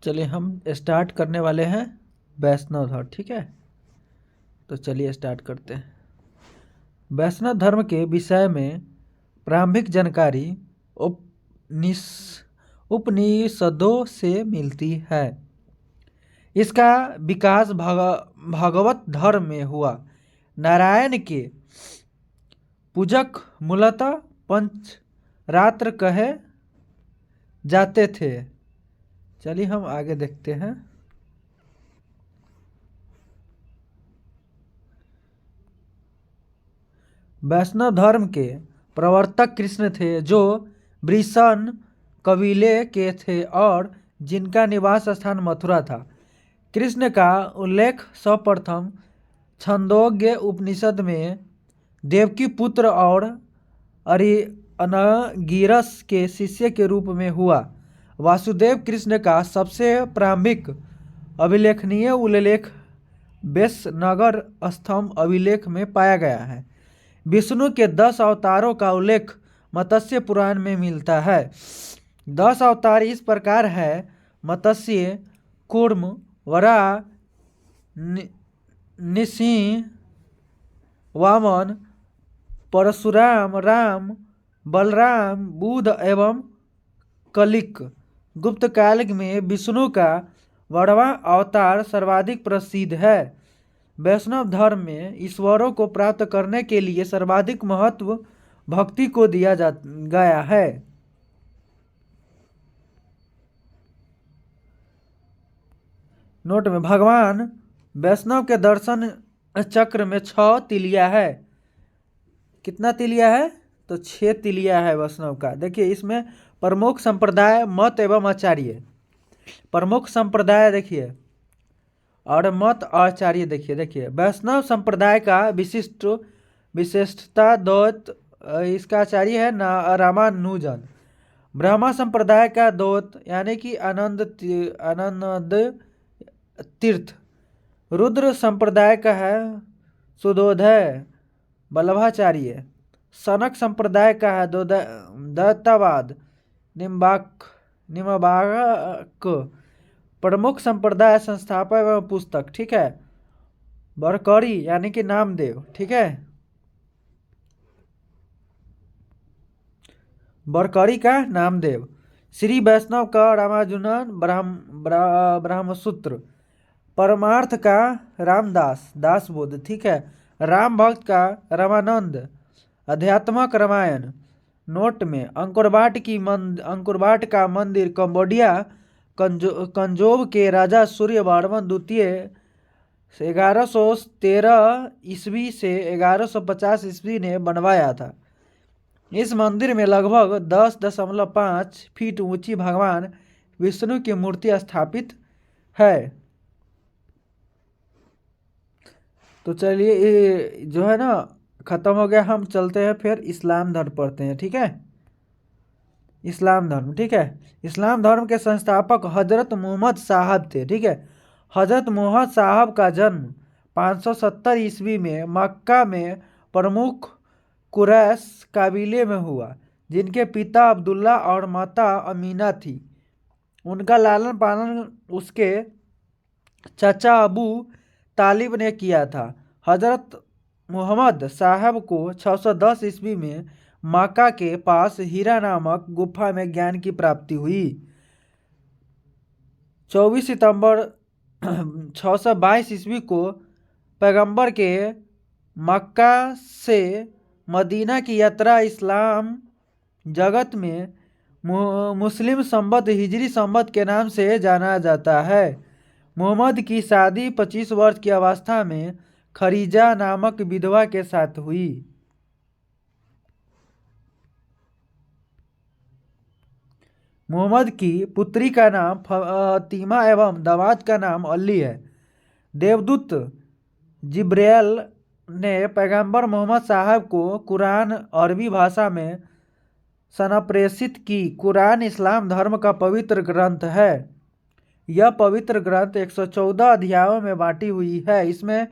चलिए हम स्टार्ट करने वाले हैं वैष्णव धर्म। ठीक है, तो चलिए स्टार्ट करते हैं। वैष्णव धर्म के विषय में प्रारंभिक जानकारी उपनिषदों से मिलती है। इसका विकास भगवत धर्म में हुआ। नारायण के पूजक मूलतः पंचरात्र कहे जाते थे। चलिए हम आगे देखते हैं। वैष्णव धर्म के प्रवर्तक कृष्ण थे, जो वृषण कबीले के थे और जिनका निवास स्थान मथुरा था। कृष्ण का उल्लेख सर्वप्रथम छंदोग्य उपनिषद में देवकी पुत्र और अनगिरस के शिष्य के रूप में हुआ। वासुदेव कृष्ण का सबसे प्रारंभिक अभिलेखनीय उल्लेख वेशनगर स्तंभ अभिलेख में पाया गया है। विष्णु के 10 अवतारों का उल्लेख मत्स्य पुराण में मिलता है। 10 अवतार इस प्रकार है: मत्स्य, कूर्म, वराह, नृसिंह, वामन, परशुराम, राम, बलराम, बुद्ध एवं कलिक। गुप्त काल में विष्णु का 12वां अवतार सर्वाधिक प्रसिद्ध है। वैष्णव धर्म में ईश्वरों को प्राप्त करने के लिए सर्वाधिक महत्व भक्ति को दिया गया है। नोट में भगवान वैष्णव के दर्शन चक्र में 6 तिलिया है। कितना तिलिया है? तो 6 तिलिया है वैष्णव का। देखिए इसमें प्रमुख संप्रदाय, मत एवं आचार्य। प्रमुख संप्रदाय देखिए और मत आचार्य देखिए वैष्णव संप्रदाय का विशिष्टता द्वैत, इसका आचार्य है रामानुजन। ब्रह्मा संप्रदाय का द्वैत यानी कि आनंद तीर्थ। रुद्र संप्रदाय का है सुधोदय वल्लभाचार्य। सनक संप्रदाय का है दैत्यवाद निम्बाक। प्रमुख संप्रदाय संस्थापक एवं पुस्तक। ठीक है, बरकरी यानी कि नामदेव। ठीक है, बरकरी का नामदेव। श्री वैष्णव का रामानुजन ब्रह्मसूत्र। परमार्थ का रामदास दासबोध। ठीक है, राम भक्त का रामानंद अध्यात्मक रामायण। नोट में अंकुरबाट का मंदिर कंबोडिया कंजोब के राजा सूर्यवर्मन द्वितीय 1113 ईस्वी से 1150 ईस्वी ने बनवाया था। इस मंदिर में लगभग 10.5 फीट ऊंची भगवान विष्णु की मूर्ति स्थापित है। तो चलिए जो है ना खत्म हो गया। हम चलते हैं फिर इस्लाम धर्म पढ़ते हैं। ठीक है, इस्लाम धर्म। ठीक है, इस्लाम धर्म के संस्थापक हजरत मोहम्मद साहब थे। ठीक है, हजरत मोहम्मद साहब का जन्म 570 ईस्वी में मक्का में प्रमुख कुरैश कबीले में हुआ, जिनके पिता अब्दुल्ला और माता अमीना थी। उनका लालन पालन उसके चाचा अबू तालिब ने किया था। हजरत मोहम्मद साहब को 610 ईस्वी में मक्का के पास हीरा नामक गुफा में ज्ञान की प्राप्ति हुई। 24 सितंबर 622 ईस्वी को पैगंबर के मक्का से मदीना की यात्रा इस्लाम जगत में मुस्लिम संवत हिजरी संवत के नाम से जाना जाता है। मोहम्मद की शादी 25 वर्ष की अवस्था में खरीजा नामक विधवा के साथ हुई। मोहम्मद की पुत्री का नाम फातिमा एवं दामाद का अली है। देवदूत जिब्राइल ने पैगंबर मोहम्मद साहब को कुरान अरबी भाषा में संप्रेषित की। कुरान इस्लाम धर्म का पवित्र ग्रंथ है। यह पवित्र ग्रंथ 114 अध्यायों में बांटी हुई है। इसमें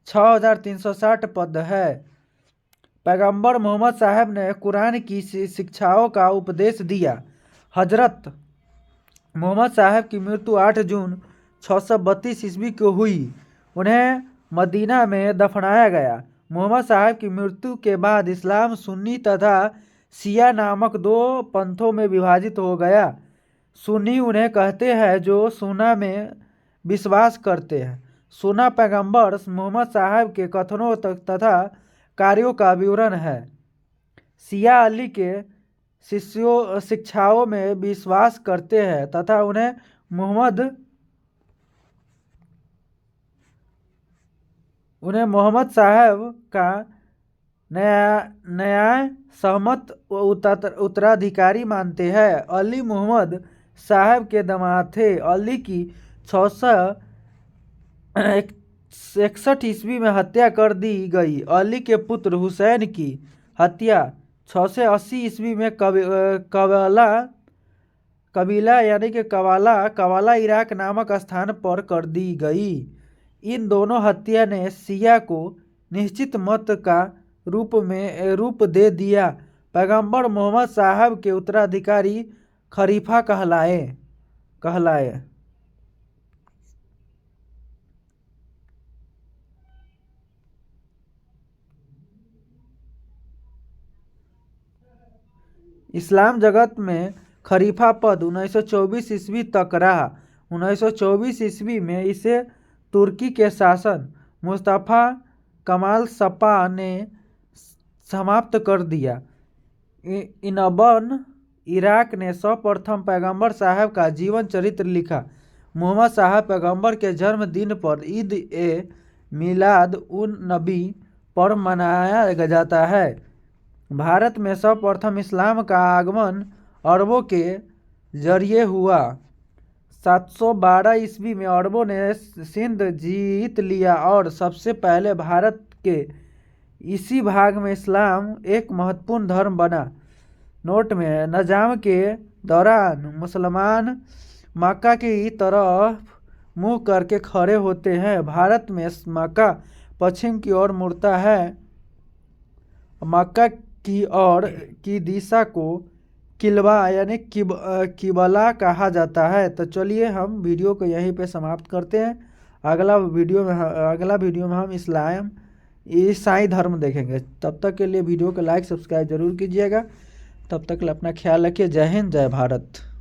6360 पद है। पैगंबर मोहम्मद साहब ने कुरान की शिक्षाओं का उपदेश दिया। हजरत मोहम्मद साहब की मृत्यु 8 जून 632 ईस्वी को हुई। उन्हें मदीना में दफनाया गया। मोहम्मद साहब की मृत्यु के बाद इस्लाम सुन्नी तथा शिया नामक दो पंथों में विभाजित हो गया। सुन्नी उन्हें कहते हैं जो सुन्ना में विश्वास करते हैं। सुन्ना पैगंबर मोहम्मद साहब के कथनों तथा कार्यों का विवरण है। शिया अली के शिक्षाओं में विश्वास करते हैं तथा उन्हें मोहम्मद साहब का न्याय सहमत उत्तराधिकारी मानते हैं। अली मोहम्मद साहब के दामाद थे। अली की 661 ईस्वी में हत्या कर दी गई। अली के पुत्र हुसैन की हत्या 680 ईस्वी में कबीला यानी कि कवाला इराक नामक स्थान पर कर दी गई। इन दोनों हत्या ने शिया को निश्चित मत का रूप दे दिया। पैगंबर मोहम्मद साहब के उत्तराधिकारी खलीफा कहलाए। इस्लाम जगत में खलीफा पद 1924 ईस्वी तक रहा। 1924 ईस्वी में इसे तुर्की के शासन मुस्तफा कमाल सपा ने समाप्त कर दिया। इब्न इराक ने सर्वप्रथम पैगंबर साहब का जीवन चरित्र लिखा। मोहम्मद साहब पैगंबर के जन्मदिन पर ईद ए मिलाद उन नबी पर्व मनाया जाता है। भारत में सर्वप्रथम इस्लाम का आगमन अरबों के जरिए हुआ। 712 ईस्वी में अरबों ने सिंध जीत लिया और सबसे पहले भारत के इसी भाग में इस्लाम एक महत्वपूर्ण धर्म बना। नोट में निजाम के दौरान मुसलमान मक्का की तरफ मुंह करके खड़े होते हैं। भारत में मक्का पश्चिम की ओर मुड़ता है। मक्का की ओर की दिशा को किलवा यानी किबला कहा जाता है। तो चलिए हम वीडियो को यहीं पे समाप्त करते हैं। अगला वीडियो में हम ईसाई धर्म देखेंगे। तब तक के लिए वीडियो को लाइक सब्सक्राइब जरूर कीजिएगा। तब तक अपना ख्याल रखिए। जय हिंद, जय भारत।